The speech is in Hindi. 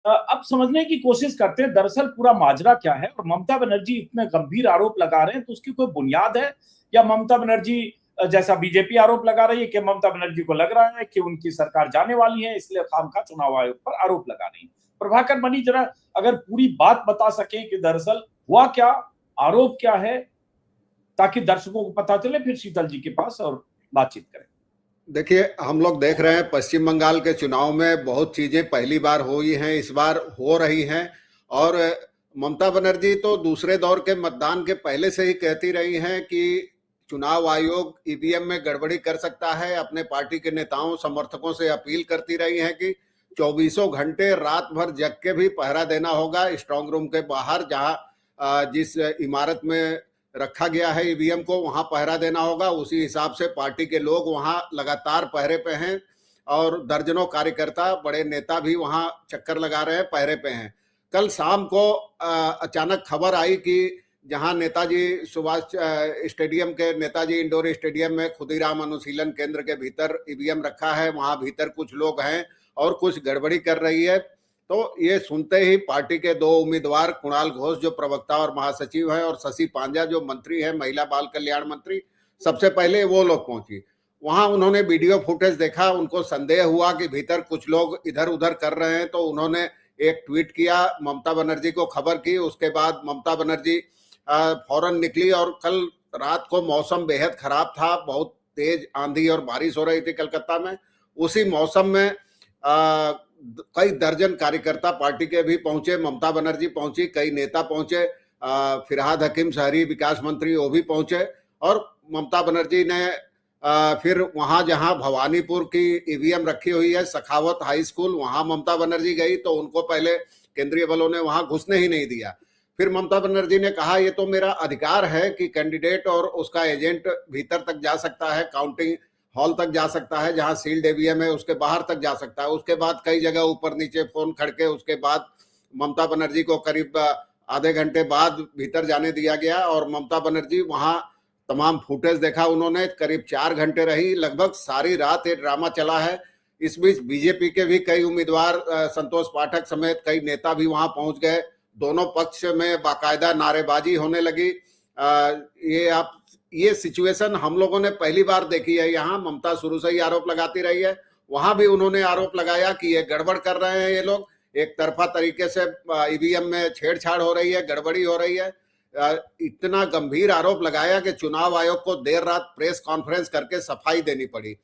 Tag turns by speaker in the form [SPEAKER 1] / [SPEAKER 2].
[SPEAKER 1] अब समझने की कोशिश करते हैं दरअसल पूरा माजरा क्या है, और ममता बनर्जी इतने गंभीर आरोप लगा रहे हैं तो उसकी कोई बुनियाद है, या ममता बनर्जी जैसा बीजेपी आरोप लगा रही है कि ममता बनर्जी को लग रहा है कि उनकी सरकार जाने वाली है, इसलिए खामखा चुनाव आयोग पर आरोप लगा रही है। प्रभाकर मनी जरा अगर पूरी बात बता सके कि दरअसल हुआ क्या, आरोप क्या है, ताकि दर्शकों को पता चले, फिर शीतल जी के पास और बातचीत करें।
[SPEAKER 2] देखिए, हम लोग देख रहे हैं पश्चिम बंगाल के चुनाव में बहुत चीजें पहली बार हुई हैं, इस बार हो रही हैं। और ममता बनर्जी तो दूसरे दौर के मतदान के पहले से ही कहती रही हैं कि चुनाव आयोग ईवीएम में गड़बड़ी कर सकता है। अपने पार्टी के नेताओं समर्थकों से अपील करती रही हैं कि 24 घंटे रात भर जग के भी पहरा देना होगा स्ट्रांग रूम के बाहर, जहां जिस इमारत में रखा गया है ईवीएम को, वहां पहरा देना होगा। उसी हिसाब से पार्टी के लोग वहां लगातार पहरे पे हैं और दर्जनों कार्यकर्ता, बड़े नेता भी वहां चक्कर लगा रहे हैं, पहरे पे हैं। कल शाम को अचानक खबर आई कि जहां नेताजी सुभाष स्टेडियम के नेताजी इंडोर स्टेडियम में खुदीराम अनुशीलन केंद्र के भीतर ईवीएम रखा है, वहां भीतर कुछ लोग हैं और कुछ गड़बड़ी कर रही है। तो ये सुनते ही पार्टी के दो उम्मीदवार, कुणाल घोष जो प्रवक्ता और महासचिव हैं, और शशि पांजा जो मंत्री हैं, महिला बाल कल्याण मंत्री, सबसे पहले वो लोग पहुंची वहां। उन्होंने वीडियो फुटेज देखा, उनको संदेह हुआ कि भीतर कुछ लोग इधर उधर कर रहे हैं, तो उन्होंने एक ट्वीट किया, ममता बनर्जी को खबर की। उसके बाद ममता बनर्जी फौरन निकली, और कल रात को मौसम बेहद खराब था, बहुत तेज आंधी और बारिश हो रही थी कलकत्ता में। उसी मौसम में कई दर्जन कार्यकर्ता पार्टी के भी पहुंचे, ममता बनर्जी पहुंची, कई नेता पहुंचे, फिरहाद हकीम शहरी विकास मंत्री वो भी पहुंचे। और ममता बनर्जी ने फिर वहां जहां भवानीपुर की ईवीएम रखी हुई है, सखावत हाई स्कूल, वहां ममता बनर्जी गई तो उनको पहले केंद्रीय बलों ने वहां घुसने ही नहीं दिया। फिर ममता बनर्जी ने कहा ये तो मेरा अधिकार है कि कैंडिडेट और उसका एजेंट भीतर तक जा सकता है, काउंटिंग हॉल तक जा सकता है, जहां सील्ड ईवीएम है उसके बाहर तक जा सकता है। उसके बाद कई जगह ऊपर नीचे फोन खड़के, उसके बाद ममता बनर्जी को करीब आधे घंटे बाद भीतर जाने दिया गया। और ममता बनर्जी वहां तमाम फुटेज देखा उन्होंने, करीब 4 घंटे रही, लगभग सारी रात ये ड्रामा चला है। इस बीच बीजेपी के भी कई उम्मीदवार, संतोष पाठक समेत कई नेता भी वहां पहुंच गए। दोनों पक्ष में बाकायदा नारेबाजी होने लगी। ये सिचुएशन हम लोगों ने पहली बार देखी है। यहाँ ममता शुरू से ही आरोप लगाती रही है, वहां भी उन्होंने आरोप लगाया कि ये गड़बड़ कर रहे हैं ये लोग, एक तरफा तरीके से ईवीएम में छेड़छाड़ हो रही है, गड़बड़ी हो रही है। इतना गंभीर आरोप लगाया कि चुनाव आयोग को देर रात प्रेस कॉन्फ्रेंस करके सफाई देनी पड़ी।